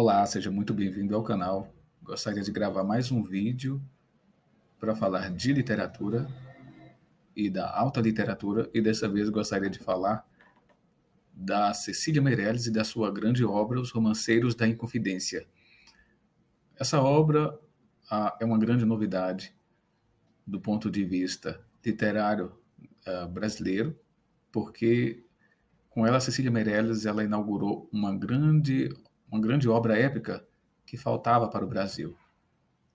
Olá, seja muito bem-vindo ao canal. Gostaria de gravar mais um vídeo para falar de literatura e da alta literatura, e dessa vez gostaria de falar da Cecília Meirelles e da sua grande obra, Os Romanceiros da Inconfidência. Essa obra é uma grande novidade do ponto de vista literário brasileiro, porque com ela, Cecília Meirelles, ela inaugurou uma grande obra épica que faltava para o Brasil.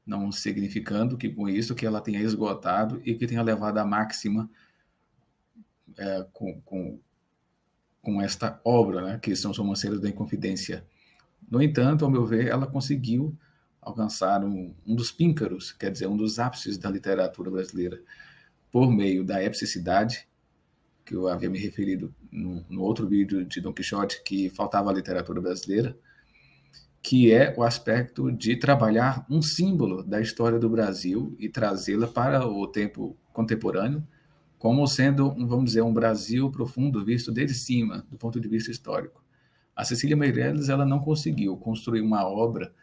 Não significando que com isso que ela tenha esgotado e que tenha levado à máxima com esta obra, né, que são os Romanceiros da Inconfidência. No entanto, ao meu ver, ela conseguiu alcançar um dos píncaros, quer dizer, um dos ápices da literatura brasileira, por meio da epicidade, que eu havia me referido no outro vídeo de Dom Quixote, que faltava à literatura brasileira, que é o aspecto de trabalhar um símbolo da história do Brasil e trazê-la para o tempo contemporâneo, como sendo, vamos dizer, um Brasil profundo visto desde cima, do ponto de vista histórico. A Cecília Meirelles, ela não conseguiu construir uma obra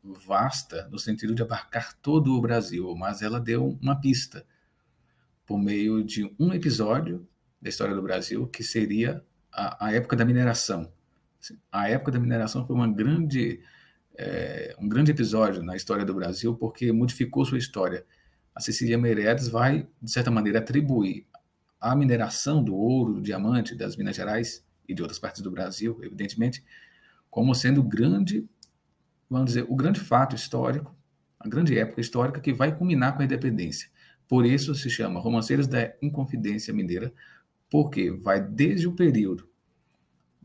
vasta, no sentido de abarcar todo o Brasil, mas ela deu uma pista, por meio de um episódio da história do Brasil, que seria a época da mineração. A época da mineração foi um grande episódio na história do Brasil, porque modificou sua história. A Cecília Meirelles vai, de certa maneira, atribuir a mineração do ouro, do diamante, das Minas Gerais e de outras partes do Brasil, evidentemente, como sendo vamos dizer, o grande fato histórico, a grande época histórica que vai culminar com a independência. Por isso se chama Romanceiros da Inconfidência Mineira, porque vai desde o período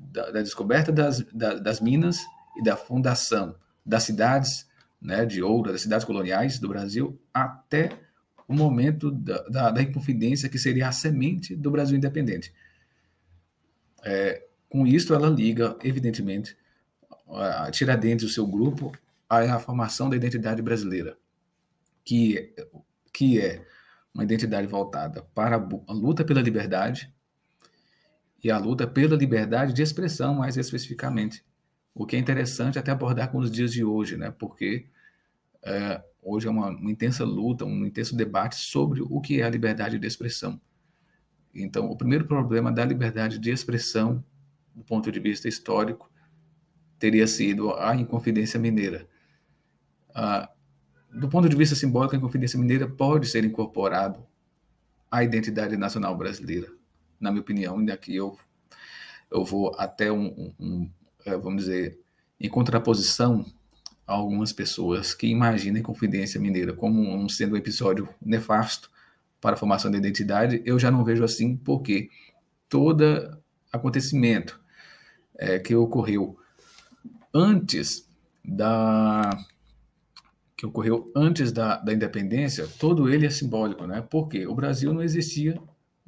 da descoberta das minas e da fundação das cidades, né, de ouro, das cidades coloniais do Brasil, até o momento da Inconfidência, que seria a semente do Brasil independente. Com isso, ela liga, evidentemente, Tiradentes e o seu grupo à formação da identidade brasileira, que é uma identidade voltada para a luta pela liberdade e a luta pela liberdade de expressão, mais especificamente. O que é interessante até abordar com os dias de hoje, né? Porque hoje é uma intensa luta, um intenso debate sobre o que é a liberdade de expressão. Então, o primeiro problema da liberdade de expressão, do ponto de vista histórico, teria sido a Inconfidência Mineira. Do ponto de vista simbólico, a Inconfidência Mineira pode ser incorporado à identidade nacional brasileira, na minha opinião, ainda que eu vou até vamos dizer, em contraposição a algumas pessoas que imaginam a Inconfidência Mineira como sendo um episódio nefasto para a formação da identidade. Eu já não vejo assim, porque todo acontecimento que ocorreu antes da independência, todo ele é simbólico, né? Porque o Brasil não existia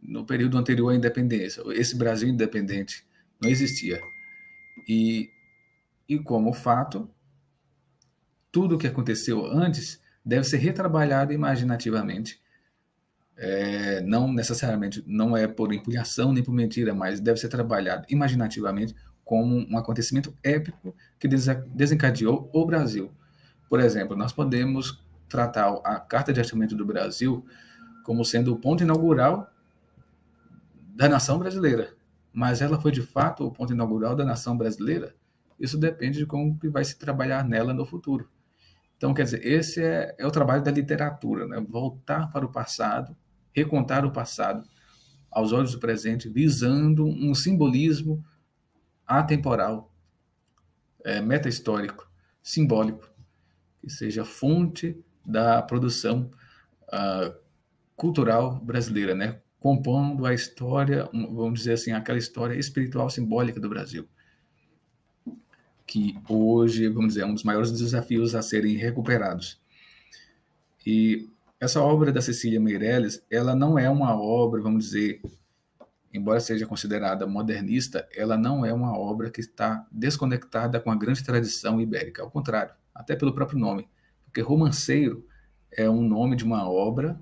no período anterior à independência. Esse Brasil independente não existia. E como fato, tudo o que aconteceu antes deve ser retrabalhado imaginativamente. Não necessariamente, não é por empulhação nem por mentira, mas deve ser trabalhado imaginativamente como um acontecimento épico que desencadeou o Brasil. Por exemplo, nós podemos tratar a Carta de Arqueamento do Brasil como sendo o ponto inaugural da nação brasileira. Mas ela foi, de fato, o ponto inaugural da nação brasileira? Isso depende de como que vai se trabalhar nela no futuro. Então, quer dizer, esse é o trabalho da literatura, né? Voltar para o passado, recontar o passado aos olhos do presente, visando um simbolismo atemporal, meta-histórico, simbólico, que seja fonte da produção cultural brasileira, né? Compondo a história, vamos dizer assim, aquela história espiritual simbólica do Brasil, que hoje, vamos dizer, é um dos maiores desafios a serem recuperados. E essa obra da Cecília Meirelles, ela não é uma obra, vamos dizer, embora seja considerada modernista, ela não é uma obra que está desconectada com a grande tradição ibérica. Ao contrário, até pelo próprio nome, porque romanceiro é um nome de uma obra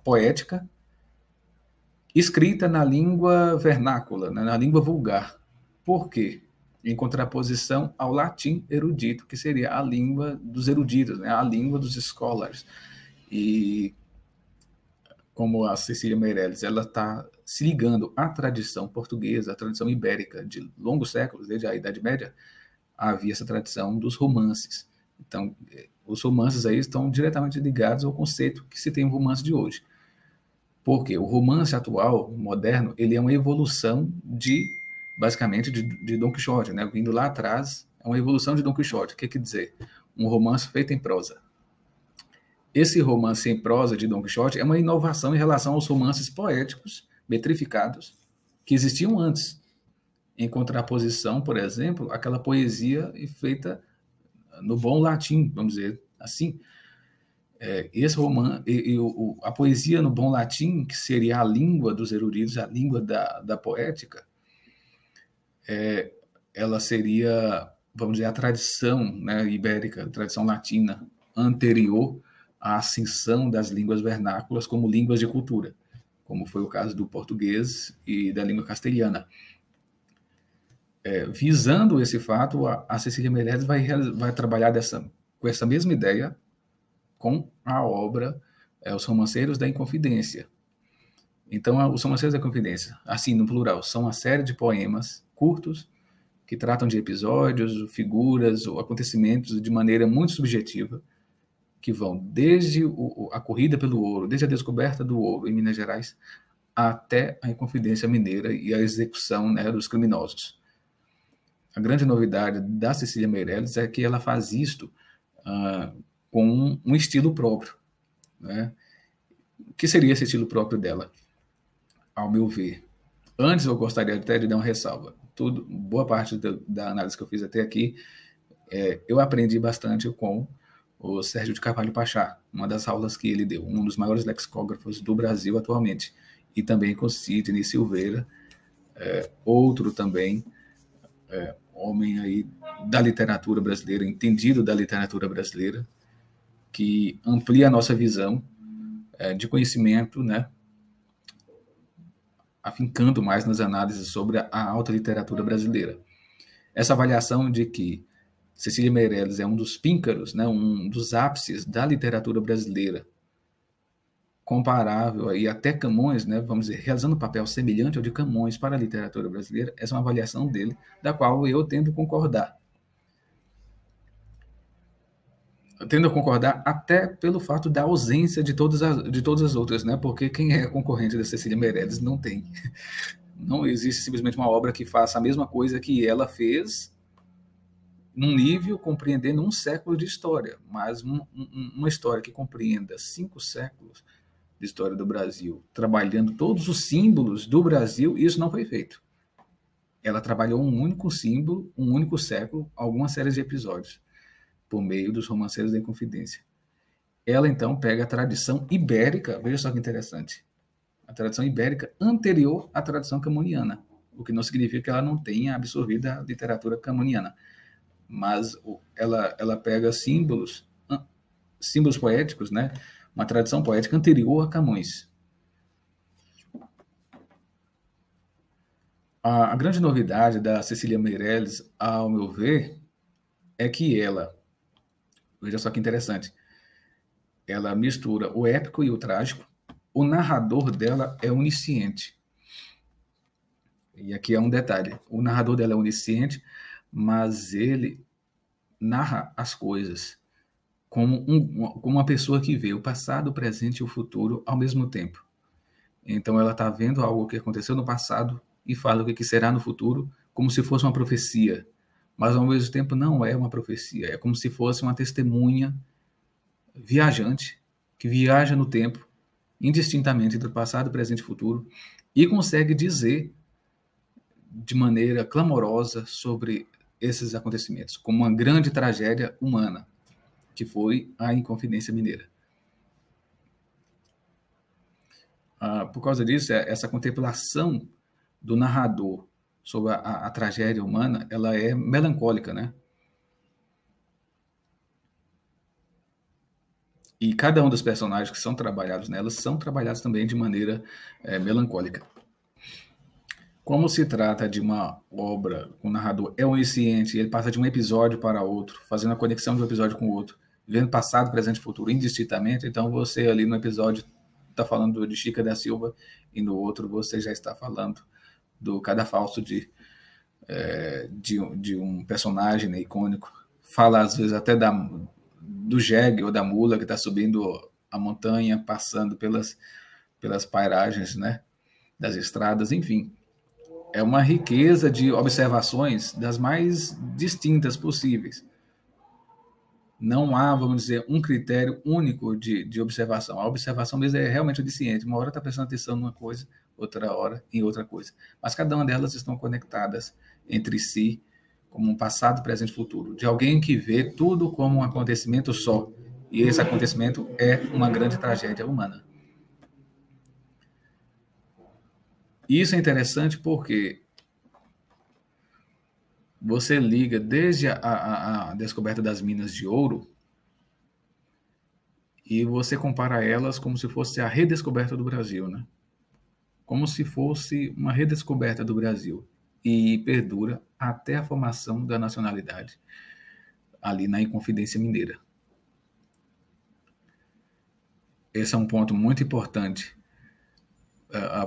poética escrita na língua vernácula, né, na língua vulgar. Por quê? em contraposição ao latim erudito, que seria a língua dos eruditos, né? A língua dos scholars. E como a Cecília Meirelles, ela está se ligando à tradição portuguesa, à tradição ibérica de longos séculos, desde a Idade Média, havia essa tradição dos romances. Então, os romances aí estão diretamente ligados ao conceito que se tem o romance de hoje. Porque o romance atual, moderno, ele é uma evolução basicamente, de Dom Quixote, né? Vindo lá atrás, é uma evolução de Dom Quixote. O que quer dizer? Um romance feito em prosa. Esse romance em prosa de Dom Quixote é uma inovação em relação aos romances poéticos, metrificados, que existiam antes, em contraposição, por exemplo, àquela poesia feita no bom latim, vamos dizer assim. Esse romance, a poesia no bom latim, que seria a língua dos eruditos, a língua da poética, ela seria, vamos dizer, a tradição, né, ibérica, a tradição latina anterior à ascensão das línguas vernáculas como línguas de cultura, como foi o caso do português e da língua castelhana. Visando esse fato, a Cecília Meirelles vai trabalhar com essa mesma ideia com a obra Os Romanceiros da Inconfidência. Então, os Romanceiros da Inconfidência, assim, no plural, são uma série de poemas curtos que tratam de episódios, figuras ou acontecimentos de maneira muito subjetiva, que vão desde a corrida pelo ouro, desde a descoberta do ouro em Minas Gerais, até a Inconfidência Mineira e a execução, né, dos criminosos. A grande novidade da Cecília Meirelles é que ela faz isto com um estilo próprio, né? O que seria esse estilo próprio dela, ao meu ver? Antes, eu gostaria até de dar uma ressalva. Boa parte da análise que eu fiz até aqui, eu aprendi bastante com o Sérgio de Carvalho Pachá, uma das aulas que ele deu, um dos maiores lexicógrafos do Brasil atualmente, e também com Sidney Silveira, outro também, homem aí da literatura brasileira, entendido da literatura brasileira, que amplia a nossa visão de conhecimento, né, afincando mais nas análises sobre a alta literatura brasileira. Essa avaliação de que Cecília Meirelles é um dos píncaros, né, um dos ápices da literatura brasileira, comparável aí até Camões, né, vamos dizer, realizando um papel semelhante ao de Camões para a literatura brasileira, essa é uma avaliação dele, da qual eu tendo a concordar. Eu tendo a concordar até pelo fato da ausência de todas as outras, né, porque quem é concorrente da Cecília Meirelles não tem. Não existe simplesmente uma obra que faça a mesma coisa que ela fez, num nível compreendendo um século de história, mas uma história que compreenda 5 séculos de história do Brasil, trabalhando todos os símbolos do Brasil, isso não foi feito. Ela trabalhou um único símbolo, um único século, algumas séries de episódios, por meio dos Romanceiros da Inconfidência. Ela, então, pega a tradição ibérica, veja só que interessante, a tradição ibérica anterior à tradição camoniana, o que não significa que ela não tenha absorvido a literatura camoniana, mas ela pega símbolos poéticos, né? Uma tradição poética anterior a Camões. A grande novidade da Cecília Meirelles, ao meu ver, é que ela, veja só que interessante, ela mistura o épico e o trágico, o narrador dela é onisciente. E aqui é um detalhe, o narrador dela é onisciente, mas ele narra as coisas como uma pessoa que vê o passado, o presente e o futuro ao mesmo tempo. Então ela está vendo algo que aconteceu no passado e fala o que será no futuro, como se fosse uma profecia. Mas ao mesmo tempo não é uma profecia, é como se fosse uma testemunha viajante, que viaja no tempo, indistintamente entre o passado, presente e futuro, e consegue dizer de maneira clamorosa sobre esses acontecimentos, como uma grande tragédia humana, que foi a Inconfidência Mineira. Por causa disso, essa contemplação do narrador sobre a tragédia humana, ela é melancólica, né? E cada um dos personagens que são trabalhados nelas são trabalhados também de maneira melancólica. como se trata de uma obra com o narrador é onisciente, ele passa de um episódio para outro, fazendo a conexão de um episódio com o outro, vendo passado, presente e futuro indistintamente, então você ali no episódio está falando de Chica da Silva e no outro você já está falando do Cadafalso de um personagem, né, icônico. Fala às vezes até do jegue ou da mula que está subindo a montanha, passando pelas pairagens, né, das estradas, enfim. É uma riqueza de observações das mais distintas possíveis. Não há, vamos dizer, um critério único de observação. A observação mesmo é realmente onisciente. Uma hora está prestando atenção numa coisa, outra hora em outra coisa. Mas cada uma delas estão conectadas entre si, como um passado, presente e futuro. De alguém que vê tudo como um acontecimento só. E esse acontecimento é uma grande tragédia humana. Isso é interessante porque você liga desde a descoberta das minas de ouro e você compara elas como se fosse a redescoberta do Brasil, né? Como se fosse uma redescoberta do Brasil e perdura até a formação da nacionalidade ali na Inconfidência Mineira. Esse é um ponto muito importante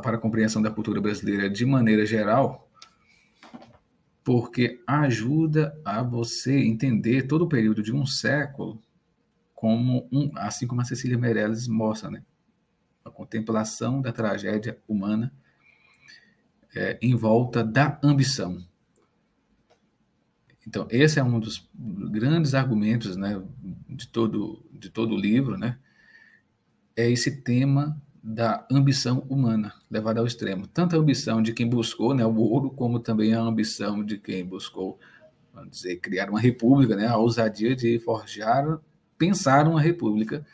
para a compreensão da cultura brasileira de maneira geral, porque ajuda a você entender todo o período de um século como assim como a Cecília Meirelles mostra, né? A contemplação da tragédia humana em volta da ambição. Então, esse é um dos grandes argumentos, né, de todo o livro, né? É esse tema da ambição humana levada ao extremo. Tanto a ambição de quem buscou, né, o ouro, como também a ambição de quem buscou, vamos dizer, criar uma república, né, a ousadia de pensar uma república,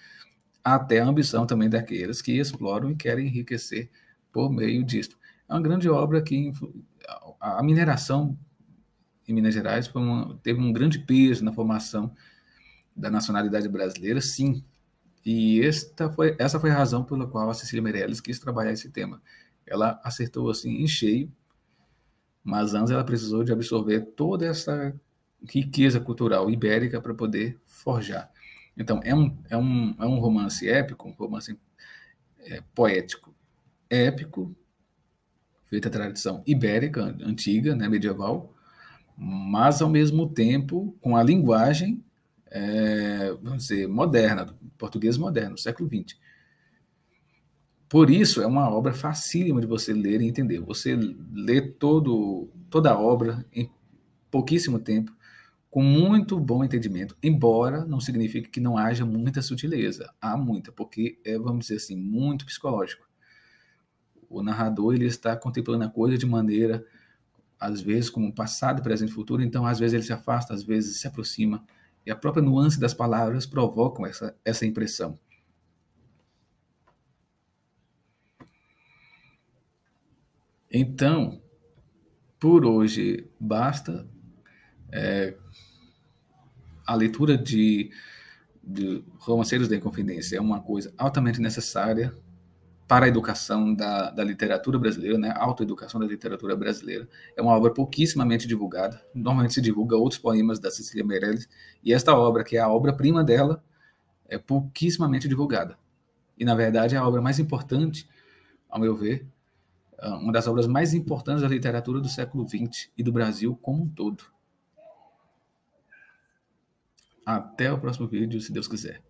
até a ambição também daqueles que exploram e querem enriquecer por meio disso. É uma grande obra que a mineração em Minas Gerais teve um grande peso na formação da nacionalidade brasileira, sim. E essa foi a razão pela qual a Cecília Meirelles quis trabalhar esse tema. Ela acertou assim em cheio, mas antes ela precisou de absorver toda essa riqueza cultural ibérica para poder forjar. Então, é um romance épico, um romance poético, épico, feito a tradição ibérica, antiga, né, medieval, mas, ao mesmo tempo, com a linguagem, vamos dizer, moderna, português moderno, século XX. Por isso, é uma obra facílima de você ler e entender. Você lê toda a obra em pouquíssimo tempo, com muito bom entendimento, embora não signifique que não haja muita sutileza. Há muita, porque vamos dizer assim, muito psicológico. O narrador ele está contemplando a coisa de maneira, às vezes, como passado, presente e futuro, então às vezes ele se afasta, às vezes se aproxima, e a própria nuance das palavras provocam essa impressão. Então, por hoje basta. A leitura de Romanceiros da Inconfidência é uma coisa altamente necessária para a educação da literatura brasileira, né? A autoeducação da literatura brasileira. É uma obra pouquíssimamente divulgada. Normalmente se divulga outros poemas da Cecília Meirelles, e esta obra, que é a obra-prima dela, é pouquíssimamente divulgada. E, na verdade, é a obra mais importante, ao meu ver, uma das obras mais importantes da literatura do século XX e do Brasil como um todo. Até o próximo vídeo, se Deus quiser.